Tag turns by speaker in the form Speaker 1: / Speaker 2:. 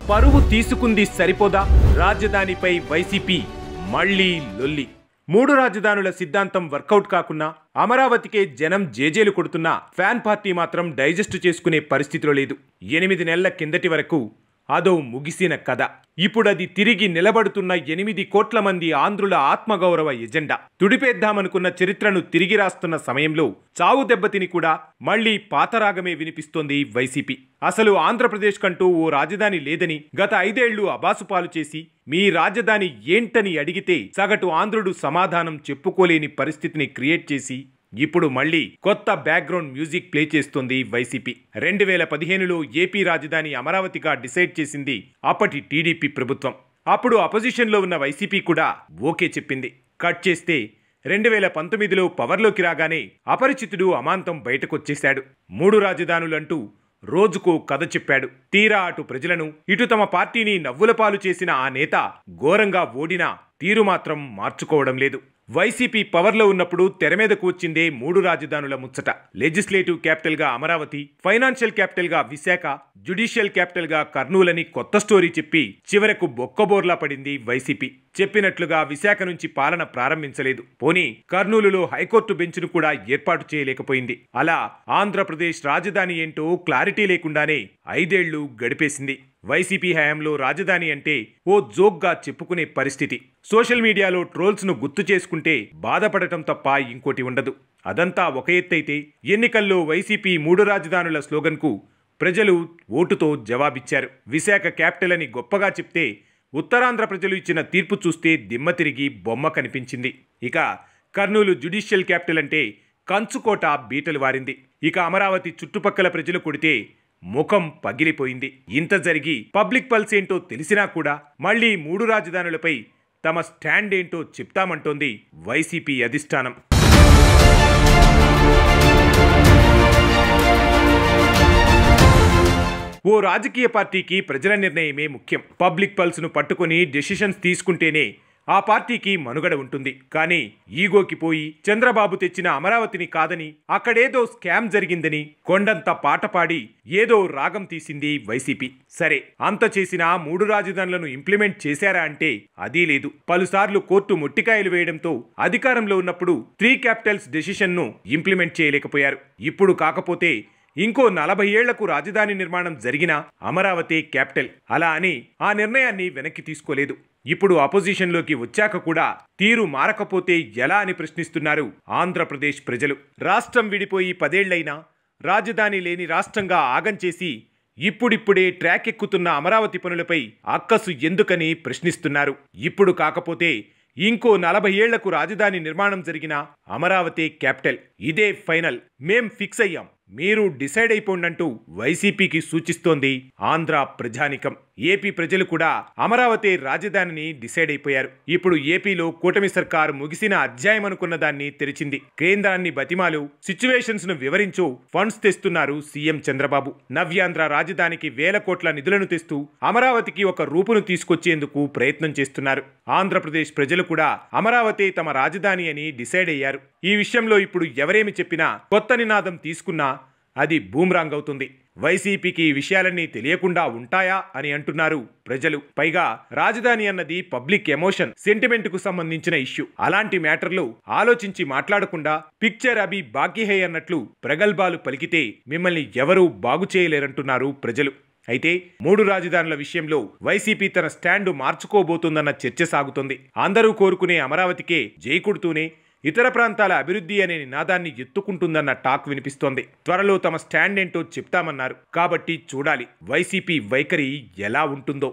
Speaker 1: పరువు తీసుకుంది సరిపోదా? రాజధానిపై వైసీపీ మళ్లీ లొల్లి. మూడు రాజధానుల సిద్ధాంతం వర్కౌట్ కాకున్నా అమరావతికే జనం జేజేలు కొడుతున్నా ఫ్యాన్ పార్టీ మాత్రం డైజెస్ట్ చేసుకునే పరిస్థితిలో లేదు. 8 నెలల కిందటి వరకు అదో ముగిసిన కథ. ఇప్పుడది తిరిగి నిలబడుతున్న 8 కోట్ల మంది ఆంధ్రుల ఆత్మగౌరవ ఎజెండా. తుడిపేద్దామనుకున్న చరిత్రను తిరిగి రాస్తున్న సమయంలో చావు దెబ్బతిని కూడా మళ్లీ పాతరాగమే వినిపిస్తోంది వైసీపీ. అసలు ఆంధ్రప్రదేశ్ కంటూ ఓ రాజధాని లేదని గత 5 ఏళ్లు అబాసుపాలు చేసి మీ రాజధాని ఏంటని అడిగితే సగటు ఆంధ్రుడు సమాధానం చెప్పుకోలేని పరిస్థితిని క్రియేట్ చేసి ఇప్పుడు మళ్లీ కొత్త బ్యాక్గ్రౌండ్ మ్యూజిక్ ప్లే చేస్తోంది వైసీపీ. 2015లో ఏపీ రాజధాని అమరావతిగా డిసైడ్ చేసింది అప్పటి టీడీపీ ప్రభుత్వం. అప్పుడు అపోజిషన్లో ఉన్న వైసీపీ కూడా ఓకే చెప్పింది. కట్ చేస్తే 2019లో పవర్లోకి రాగానే అపరిచితుడు అమాంతం బయటకొచ్చేశాడు. 3 రాజధానులంటూ రోజుకో కథ చెప్పాడు. తీరా అటు ప్రజలను ఇటు తమ పార్టీని నవ్వులపాలు చేసిన ఆ నేత ఘోరంగా ఓడినా తీరు మాత్రం మార్చుకోవడం లేదు. వైసీపీ పవర్లో ఉన్నప్పుడు తెరమీదకు వచ్చిందే 3 రాజధానుల ముచ్చట. లెజిస్లేటివ్ క్యాపిటల్ గా అమరావతి, ఫైనాన్షియల్ క్యాపిటల్ గా విశాఖ, జ్యుడిషియల్ క్యాపిటల్ గా కర్నూలని కొత్త స్టోరీ చెప్పి చివరకు బొక్కబోర్లా పడింది వైసీపీ. చెప్పినట్లుగా విశాఖ నుంచి పాలన ప్రారంభించలేదు. పోనీ కర్నూలులో హైకోర్టు బెంచ్ను కూడా ఏర్పాటు చేయలేకపోయింది. అలా ఆంధ్రప్రదేశ్ రాజధాని ఏంటో క్లారిటీ లేకుండానే 5 ఏళ్లు గడిపేసింది. వైసీపీ హయాంలో రాజధాని అంటే ఓ జోక్గా చెప్పుకునే పరిస్థితి. సోషల్ మీడియాలో ట్రోల్స్ ను గుర్తు చేసుకుంటే బాధపడటం తప్ప ఇంకోటి ఉండదు. అదంతా ఒక ఎత్తైతే ఎన్నికల్లో వైసీపీ 3 రాజధానుల స్లోగన్కు ప్రజలు ఓటుతో జవాబిచ్చారు. విశాఖ క్యాపిటల్ అని గొప్పగా చెప్తే ఉత్తరాంధ్ర ప్రజలు ఇచ్చిన తీర్పు చూస్తే దిమ్మ తిరిగి బొమ్మ కనిపించింది. ఇక కర్నూలు జ్యుడిషియల్ క్యాపిటల్ అంటే కంచుకోట బీటలు వారింది. ఇక అమరావతి చుట్టుపక్కల ప్రజలు కొడితే ముఖం పగిలిపోయింది. ఇంత జరిగి పబ్లిక్ పల్స్ ఏంటో తెలిసినా కూడా మళ్లీ 3 రాజధానులపై తమ స్టాండ్ ఏంటో చెప్తామంటోంది వైసీపీ అధిష్టానం. ఓ రాజకీయ పార్టీకి ప్రజల నిర్ణయమే ముఖ్యం. పబ్లిక్ పల్స్ ను పట్టుకుని డెసిషన్స్ తీసుకుంటేనే ఆ పార్టీకి మనుగడ ఉంటుంది. కానీ ఈగోకి పోయి చంద్రబాబు తెచ్చిన అమరావతిని కాదని అక్కడేదో స్కామ్ జరిగిందని కొండంత పాట పాడి ఏదో రాగం తీసింది వైసీపీ. సరే, అంత చేసినా 3 రాజధానులను ఇంప్లిమెంట్ చేశారా అంటే అదీ లేదు. పలుసార్లు కోర్టు మొట్టికాయలు వేయడంతో అధికారంలో ఉన్నప్పుడు 3 క్యాపిటల్స్ డెసిషన్ ను ఇంప్లిమెంట్ చేయలేకపోయారు. ఇప్పుడు కాకపోతే ఇంకో 40 ఏళ్లకు రాజధాని నిర్మాణం జరిగిన అమరావతి క్యాపిటల్. అలా అని ఆ నిర్ణయాన్ని వెనక్కి తీసుకోలేదు. ఇప్పుడు అపోజిషన్లోకి వచ్చాక కూడా తీరు మారకపోతే ఎలా అని ప్రశ్నిస్తున్నారు ఆంధ్రప్రదేశ్ ప్రజలు. రాష్ట్రం విడిపోయి 10 ఏళ్లైనా రాజధాని లేని రాష్ట్రంగా ఆగం చేసి ఇప్పుడిప్పుడే ట్రాక్ ఎక్కుతున్న అమరావతి పనులపై అక్కసు ఎందుకని ప్రశ్నిస్తున్నారు. ఇప్పుడు కాకపోతే ఇంకో 40 ఏళ్లకు రాజధాని నిర్మాణం జరిగిన అమరావతి క్యాపిటల్ ఇదే ఫైనల్, మేం ఫిక్స్ అయ్యాం, మీరు డిసైడ్ అయిపోండంటూ వైసీపీకి సూచిస్తోంది ఆంధ్ర ప్రజానికం. ఏపీ ప్రజలు కూడా అమరావతి రాజధానిని డిసైడ్ అయిపోయారు. ఇప్పుడు ఏపీలో కూటమి సర్కారు ముగిసిన అధ్యాయం అనుకున్న దాన్ని తెరిచింది. కేంద్రాన్ని బతిమాలు, సిచ్యువేషన్స్ ను వివరించు ఫండ్స్ తెస్తున్నారు సీఎం చంద్రబాబు. నవ్యాంధ్ర రాజధానికి 1000 కోట్ల నిధులను తెస్తూ అమరావతికి ఒక రూపును తీసుకొచ్చేందుకు ప్రయత్నం చేస్తున్నారు. ఆంధ్రప్రదేశ్ ప్రజలు కూడా అమరావతి తమ రాజధాని అని డిసైడ్ అయ్యారు. ఈ విషయంలో ఇప్పుడు ఎవరేమి చెప్పినా, కొత్త నినాదం తీసుకున్నా అది బూమ్రాంగ్ అవుతుంది. వైసీపీకి ఈ విషయాలన్నీ తెలియకుండా ఉంటాయా అని అంటున్నారు ప్రజలు. పైగా రాజధాని అన్నది పబ్లిక్ ఎమోషన్, సెంటిమెంట్ కు సంబంధించిన ఇష్యూ. అలాంటి మ్యాటర్లు ఆలోచించి మాట్లాడకుండా పిక్చర్ అభి బాకీ హై అన్నట్లు ప్రగల్భాలు పలికితే మిమ్మల్ని ఎవరూ బాగు చేయలేరంటున్నారు ప్రజలు. అయితే 3 రాజధానుల విషయంలో వైసీపీ తన స్టాండు మార్చుకోబోతుందన్న చర్చ సాగుతోంది. అందరూ కోరుకునే అమరావతికే జై కొడుతూనే ఇతర ప్రాంతాల అభివృద్ధి అనే నినాదాన్ని ఎత్తుకుంటుందన్న టాక్ వినిపిస్తోంది. త్వరలో తమ స్టాండ్ ఏంటో చెప్తామన్నారు. కాబట్టి చూడాలి వైసీపీ వైఖరి ఎలా ఉంటుందో.